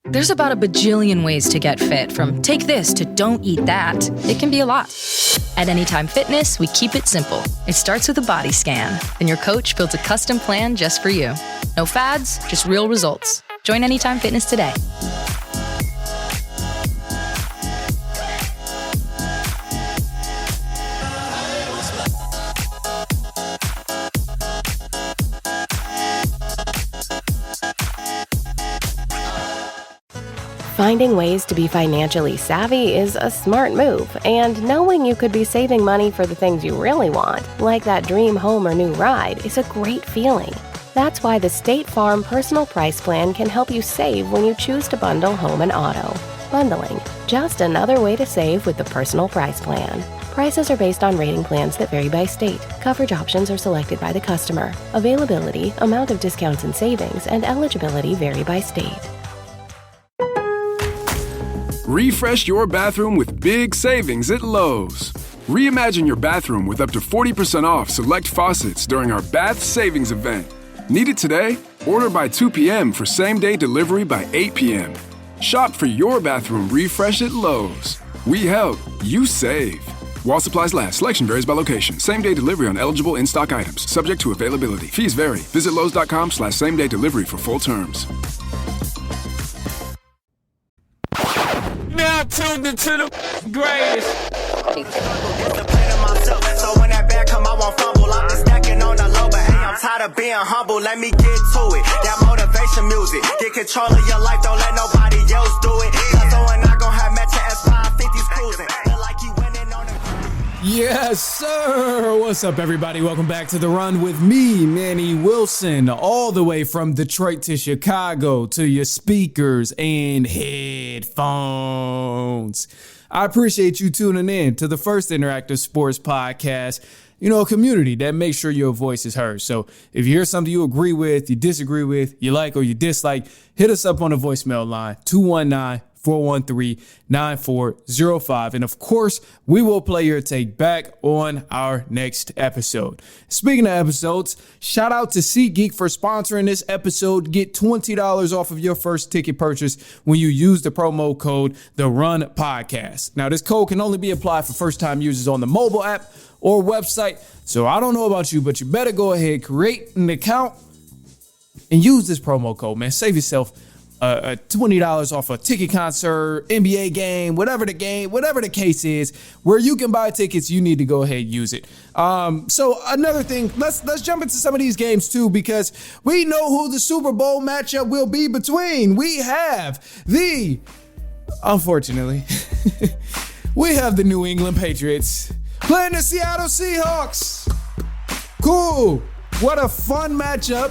There's about a bajillion ways to get fit, from take this to don't eat that. It can be a lot. At Anytime Fitness, we keep it simple. It starts with a body scan, then your coach builds a custom plan just for you. No fads, just real results. Join Anytime Fitness today. Finding ways to be financially savvy is a smart move, and knowing you could be saving money for the things you really want, like that dream home or new ride, is a great feeling. That's why the State Farm Personal Price Plan can help you save when you choose to bundle home and auto. Bundling, just another way to save with the Personal Price Plan. Prices are based on rating plans that vary by state. Coverage options are selected by the customer. Availability, amount of discounts and savings, and eligibility vary by state. Refresh your bathroom with big savings at Lowe's. Reimagine your bathroom with up to 40% off select faucets during our Bath Savings event. Need it today? Order by 2 p.m. for same-day delivery by 8 p.m. Shop for your bathroom refresh at Lowe's. We help, you save. While supplies last, selection varies by location. Same-day delivery on eligible in-stock items, subject to availability. Fees vary. Visit Lowes.com/same-day delivery for full terms. Now tuned into the greatest. So when that bag come, I won't fumble. I'm just stacking on the low, but hey, I'm tired of being humble. Let me get to it. That motivation music. Get control of your life, don't let nobody else do it. Cause when I gon' have matching Ep.532 cruising. Feel like you winning on the... Yes, sir. What's up, everybody? Welcome back to The Run with me, Manny Wilson, all the way from Detroit to Chicago to your speakers and headphones. I appreciate you tuning in to the first interactive sports podcast, a community that makes sure your voice is heard. So if you hear something you agree with, you disagree with, you like or you dislike, hit us up on the voicemail line, 219-413-9405. And of course, we will play your take back on our next episode. Speaking of episodes, shout out to SeatGeek for sponsoring this episode. Get $20 off of your first ticket purchase when you use the promo code The Run Podcast. Now, this code can only be applied for first-time users on the mobile app or website. So I don't know about you, but you better go ahead, create an account, and use this promo code, man. Save yourself $20 off a ticket, concert, NBA game, whatever the case is, where you can buy tickets. You need to go ahead and use it. So another thing, let's jump into some of these games too, because we know who the Super Bowl matchup will be between. Unfortunately, we have the New England Patriots playing the Seattle Seahawks. Cool. What a fun matchup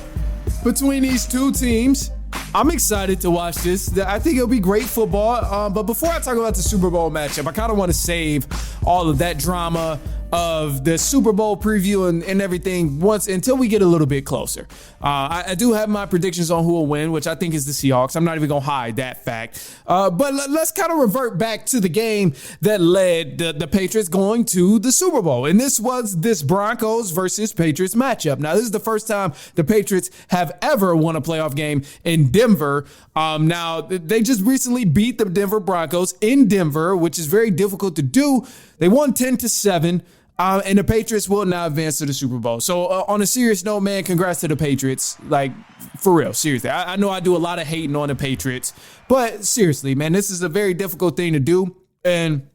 between these two teams. I'm excited to watch this. I think it'll be great football. But before I talk about the Super Bowl matchup, I kind of want to save all of that drama of the Super Bowl preview and everything until we get a little bit closer. I do have my predictions on who will win, which I think is the Seahawks. I'm not even going to hide that fact. But let's kind of revert back to the game that led the Patriots going to the Super Bowl. And this was this Broncos versus Patriots matchup. Now, this is the first time the Patriots have ever won a playoff game in Denver. Now, they just recently beat the Denver Broncos in Denver, which is very difficult to do. They won 10-7. And the Patriots will now advance to the Super Bowl. So on a serious note, man, congrats to the Patriots. Like, for real, seriously. I know I do a lot of hating on the Patriots, but seriously, man, this is a very difficult thing to do. And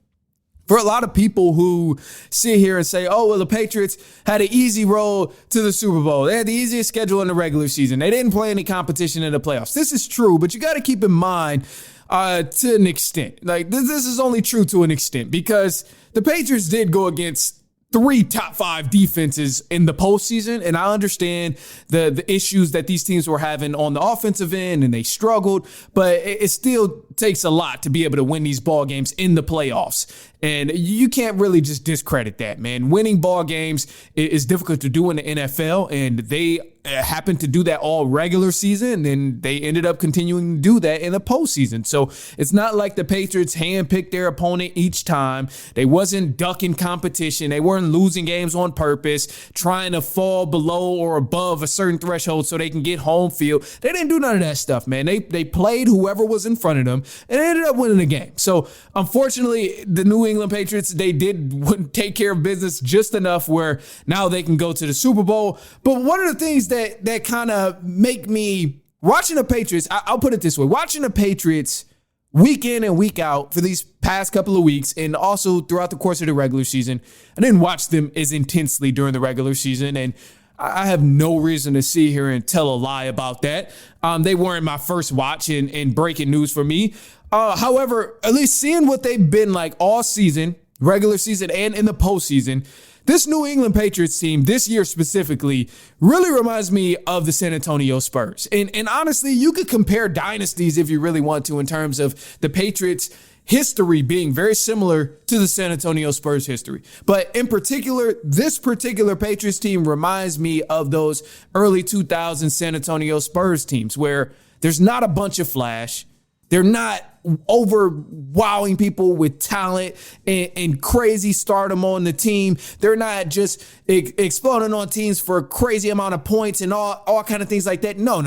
for a lot of people who sit here and say, oh, well, the Patriots had an easy road to the Super Bowl. They had the easiest schedule in the regular season. They didn't play any competition in the playoffs. This is true, but you got to keep in mind to an extent. Like, this is only true to an extent, because the Patriots did go against 3 top 5 defenses in the postseason. And I understand the issues that these teams were having on the offensive end, and they struggled, but it's still takes a lot to be able to win these ball games in the playoffs. And you can't really just discredit that, man. Winning ball games is difficult to do in the NFL, and they happened to do that all regular season, and they ended up continuing to do that in the postseason. So it's not like the Patriots handpicked their opponent each time. They wasn't ducking competition. They weren't losing games on purpose, trying to fall below or above a certain threshold so they can get home field. They didn't do none of that stuff, man. They played whoever was in front of them, and they ended up winning the game. So unfortunately, the New England Patriots, they wouldn't take care of business just enough where now they can go to the Super Bowl. But one of the things that kind of make me watching the Patriots, I'll put it this way, watching the Patriots week in and week out for these past couple of weeks and also throughout the course of the regular season. I didn't watch them as intensely during the regular season, and I have no reason to sit here and tell a lie about that. They weren't my first watch in breaking news for me. However, at least seeing what they've been like all season, regular season and in the postseason, this New England Patriots team this year specifically really reminds me of the San Antonio Spurs. And honestly, you could compare dynasties if you really want to in terms of the Patriots' history being very similar to the San Antonio Spurs history. But in particular, this particular Patriots team reminds me of those early 2000s San Antonio Spurs teams where there's not a bunch of flash. They're not over-wowing people with talent and crazy stardom on the team. They're not just exploding on teams for a crazy amount of points and all kind of things like that. No.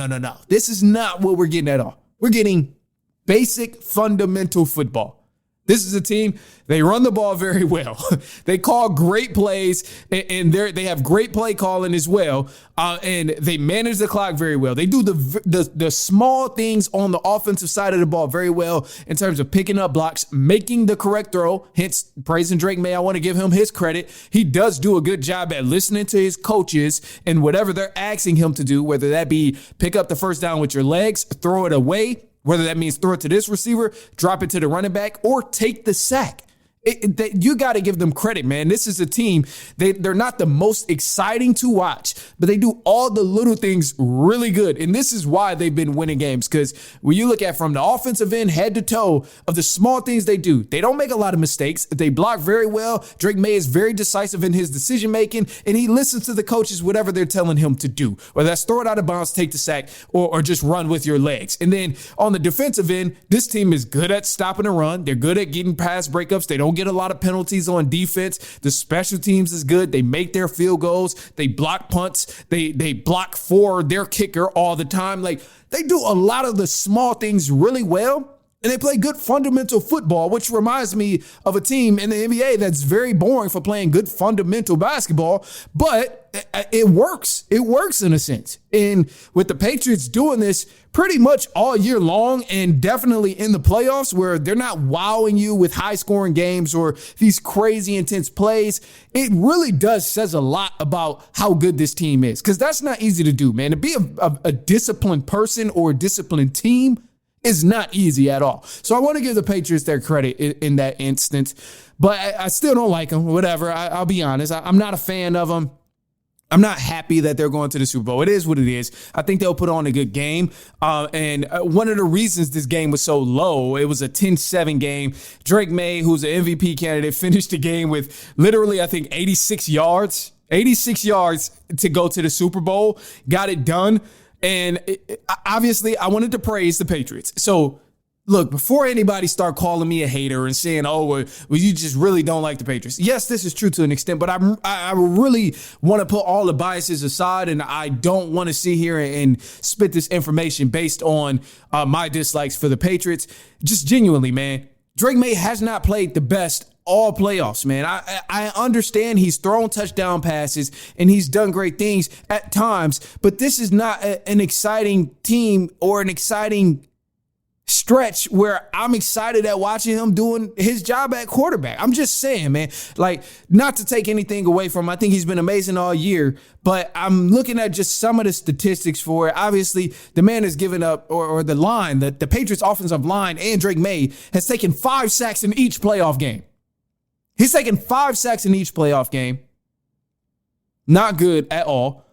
This is not what we're getting at all. We're getting basic, fundamental football. This is a team, they run the ball very well. They call great plays, and they have great play calling as well, and they manage the clock very well. They do the small things on the offensive side of the ball very well in terms of picking up blocks, making the correct throw, hence praising Drake May. I want to give him his credit. He does do a good job at listening to his coaches and whatever they're asking him to do, whether that be pick up the first down with your legs, throw it away, whether that means throw it to this receiver, drop it to the running back, or take the sack. You got to give them credit, man. This is a team, they're not the most exciting to watch, but they do all the little things really good. And this is why they've been winning games, because when you look at from the offensive end, head to toe, of the small things they do, they don't make a lot of mistakes. They block very well. Drake May is very decisive in his decision making, and he listens to the coaches, whatever they're telling him to do, whether that's throw it out of bounds, take the sack, or just run with your legs. And then on the defensive end, this team is good at stopping the run. They're good at getting pass breakups. They don't get a lot of penalties on defense. The special teams is good. They make their field goals. They block punts. They block for their kicker all the time. Like, they do a lot of the small things really well. And they play good fundamental football, which reminds me of a team in the NBA that's very boring for playing good fundamental basketball, but it works. It works in a sense. And with the Patriots doing this pretty much all year long, and definitely in the playoffs where they're not wowing you with high scoring games or these crazy intense plays, it really does says a lot about how good this team is. Because that's not easy to do, man. To be a disciplined person or a disciplined team is not easy at all. So I want to give the Patriots their credit in that instance, but I still don't like them. Whatever. I'll be honest. I'm not a fan of them. I'm not happy that they're going to the Super Bowl. It is what it is. I think they'll put on a good game. And one of the reasons this game was so low, it was a 10-7 game. Drake May, who's an MVP candidate, finished the game with literally, I think, 86 yards. 86 yards to go to the Super Bowl. Got it done. And obviously, I wanted to praise the Patriots. So, look, before anybody start calling me a hater and saying, oh, well, you just really don't like the Patriots. Yes, this is true to an extent, but I really want to put all the biases aside, and I don't want to sit here and spit this information based on my dislikes for the Patriots. Just genuinely, man, Drake May has not played the best all playoffs, man. I understand he's thrown touchdown passes and he's done great things at times, but this is not an exciting team or an exciting stretch where I'm excited at watching him doing his job at quarterback. I'm just saying, man, like, not to take anything away from him. I think he's been amazing all year, but I'm looking at just some of the statistics for it. Obviously, the man has given up, or the line, the Patriots offensive line and Drake May has taken 5 sacks in each playoff game. He's taken 5 sacks in each playoff game. Not good at all.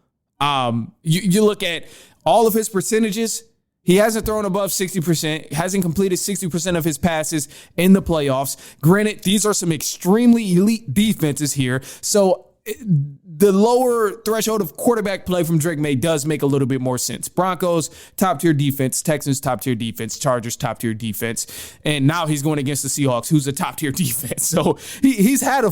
You look at all of his percentages. He hasn't thrown above 60%, hasn't completed 60% of his passes in the playoffs. Granted, these are some extremely elite defenses here. So the lower threshold of quarterback play from Drake May does make a little bit more sense. Broncos, top-tier defense. Texans, top-tier defense. Chargers, top-tier defense. And now he's going against the Seahawks, who's a top-tier defense. So he's had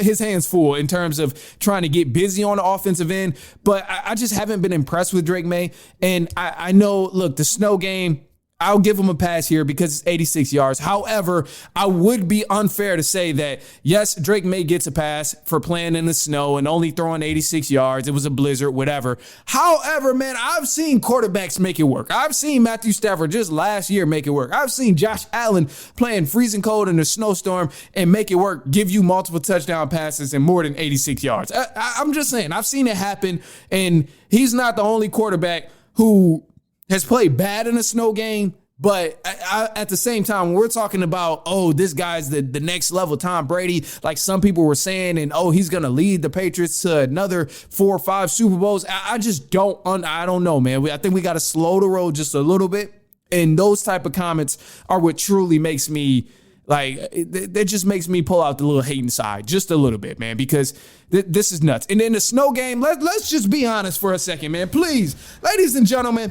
his hands full in terms of trying to get busy on the offensive end. But I just haven't been impressed with Drake May. And I know, look, the snow game, I'll give him a pass here because it's 86 yards. However, I would be unfair to say that, yes, Drake May gets a pass for playing in the snow and only throwing 86 yards. It was a blizzard, whatever. However, man, I've seen quarterbacks make it work. I've seen Matthew Stafford just last year make it work. I've seen Josh Allen playing freezing cold in a snowstorm and make it work, give you multiple touchdown passes and more than 86 yards. I'm just saying, I've seen it happen, and he's not the only quarterback who has played bad in a snow game, but at the same time, when we're talking about, oh, this guy's the next level Tom Brady, like some people were saying, and oh, he's going to lead the Patriots to another 4 or 5 Super Bowls. I just don't know, man. I think we got to slow the road just a little bit. And those type of comments are what truly makes me, like, that just makes me pull out the little hating side just a little bit, man, because this is nuts. And then the snow game, let's just be honest for a second, man. Please, ladies and gentlemen,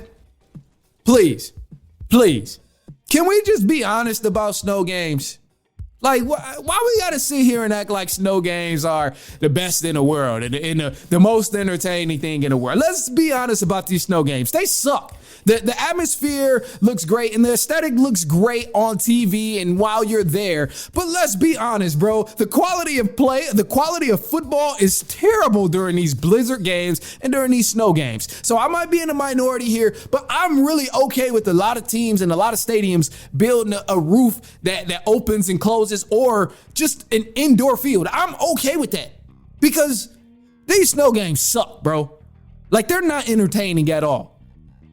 Please, can we just be honest about snow games? Like, why we got to sit here and act like snow games are the best in the world and the most entertaining thing in the world? Let's be honest about these snow games. They suck. The atmosphere looks great and the aesthetic looks great on TV and while you're there. But let's be honest, bro. The quality of play, the quality of football is terrible during these blizzard games and during these snow games. So I might be in a minority here, but I'm really okay with a lot of teams and a lot of stadiums building a roof that opens and closes or just an indoor field. I'm okay with that because these snow games suck, bro. Like, they're not entertaining at all.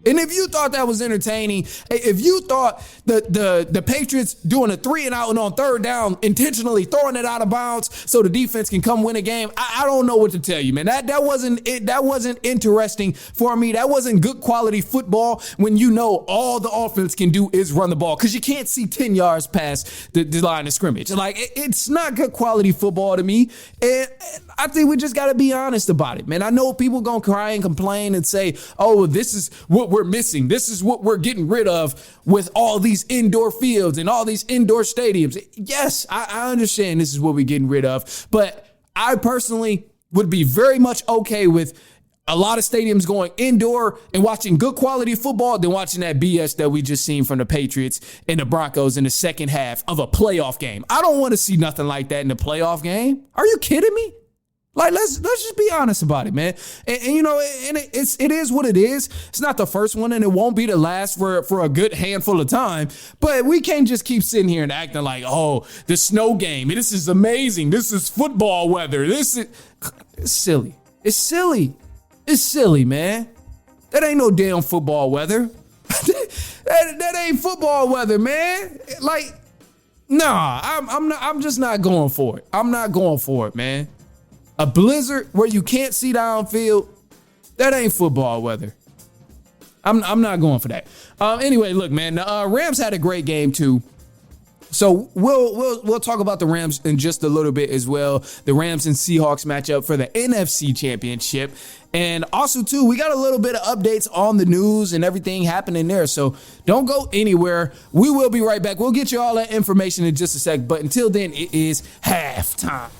And if you thought that was entertaining, if you thought the Patriots doing a 3-and-out and on third down, intentionally throwing it out of bounds so the defense can come win a game, I don't know what to tell you, man. That wasn't it. That wasn't interesting for me. That wasn't good quality football when you know all the offense can do is run the ball because you can't see 10 yards past the line of scrimmage. Like, it's not good quality football to me. And I think we just got to be honest about it, man. I know people going to cry and complain and say, oh, this is what we're missing. This is what we're getting rid of with all these indoor fields and all these indoor stadiums. Yes, I understand this is what we're getting rid of, but I personally would be very much okay with a lot of stadiums going indoor and watching good quality football than watching that BS that we just seen from the Patriots and the Broncos in the second half of a playoff game. I don't want to see nothing like that in the playoff game. Are you kidding me? Like, let's just be honest about it, man. And you know, and it is what it is. It's not the first one, and it won't be the last for a good handful of time. But we can't just keep sitting here and acting like, oh, the snow game. This is amazing. This is football weather. It's silly. It's silly. It's silly, man. That ain't no damn football weather. that ain't football weather, man. Like, nah, I'm just not going for it. I'm not going for it, man. A blizzard where you can't see downfield, that ain't football weather. I'm not going for that. Anyway, look, man, the Rams had a great game too. So we'll talk about the Rams in just a little bit as well. The Rams and Seahawks matchup for the NFC Championship. And also, too, we got a little bit of updates on the news and everything happening there. So don't go anywhere. We will be right back. We'll get you all that information in just a sec. But until then, it is halftime.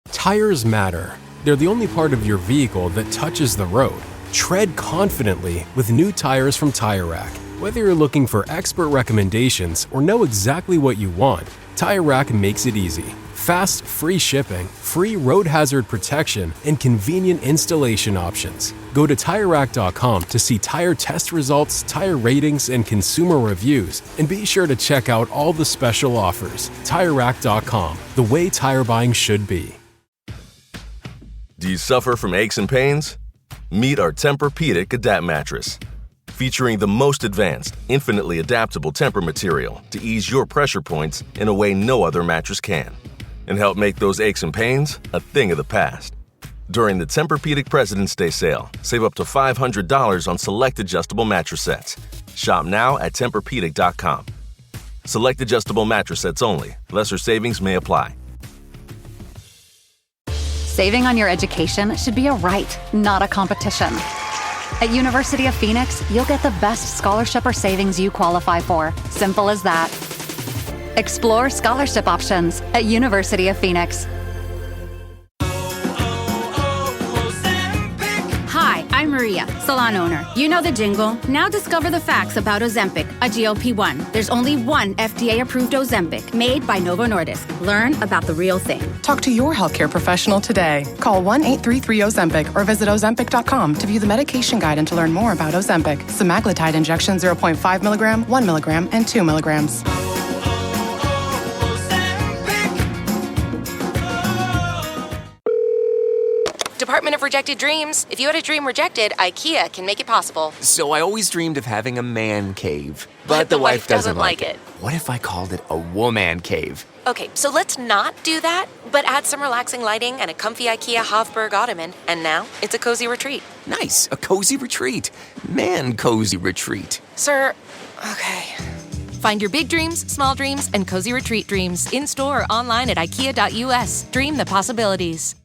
Tires matter. They're the only part of your vehicle that touches the road. Tread confidently with new tires from Tire Rack. Whether you're looking for expert recommendations or know exactly what you want, Tire Rack makes it easy. Fast, free shipping, free road hazard protection, and convenient installation options. Go to TireRack.com to see tire test results, tire ratings, and consumer reviews, and be sure to check out all the special offers. TireRack.com, the way tire buying should be. Do you suffer from aches and pains? Meet our Tempur-Pedic Adapt mattress. Featuring the most advanced, infinitely adaptable Tempur material to ease your pressure points in a way no other mattress can. And help make those aches and pains a thing of the past. During the Tempur-Pedic President's Day sale, save up to $500 on select adjustable mattress sets. Shop now at TempurPedic.com. Select adjustable mattress sets only. Lesser savings may apply. Saving on your education should be a right, not a competition. At University of Phoenix, you'll get the best scholarship or savings you qualify for. Simple as that. Explore scholarship options at University of Phoenix. Hi, I'm Maria, salon owner. You know the jingle. Now discover the facts about Ozempic, a GLP-1. There's only one FDA-approved Ozempic, made by Novo Nordisk. Learn about the real thing. Talk to your healthcare professional today. Call 1-833-OZEMPIC or visit Ozempic.com to view the medication guide and to learn more about Ozempic. Semaglutide injection 0.5 milligram, 1 milligram, and 2 milligrams. Department of Rejected Dreams. If you had a dream rejected, IKEA can make it possible. So I always dreamed of having a man cave. But the wife doesn't like it. What if I called it a woman cave? Okay, so let's not do that, but add some relaxing lighting and a comfy IKEA Hofburg ottoman, and now it's a cozy retreat. Nice, a cozy retreat. Man cozy retreat. Sir, okay. Find your big dreams, small dreams, and cozy retreat dreams in-store or online at IKEA.us. Dream the possibilities.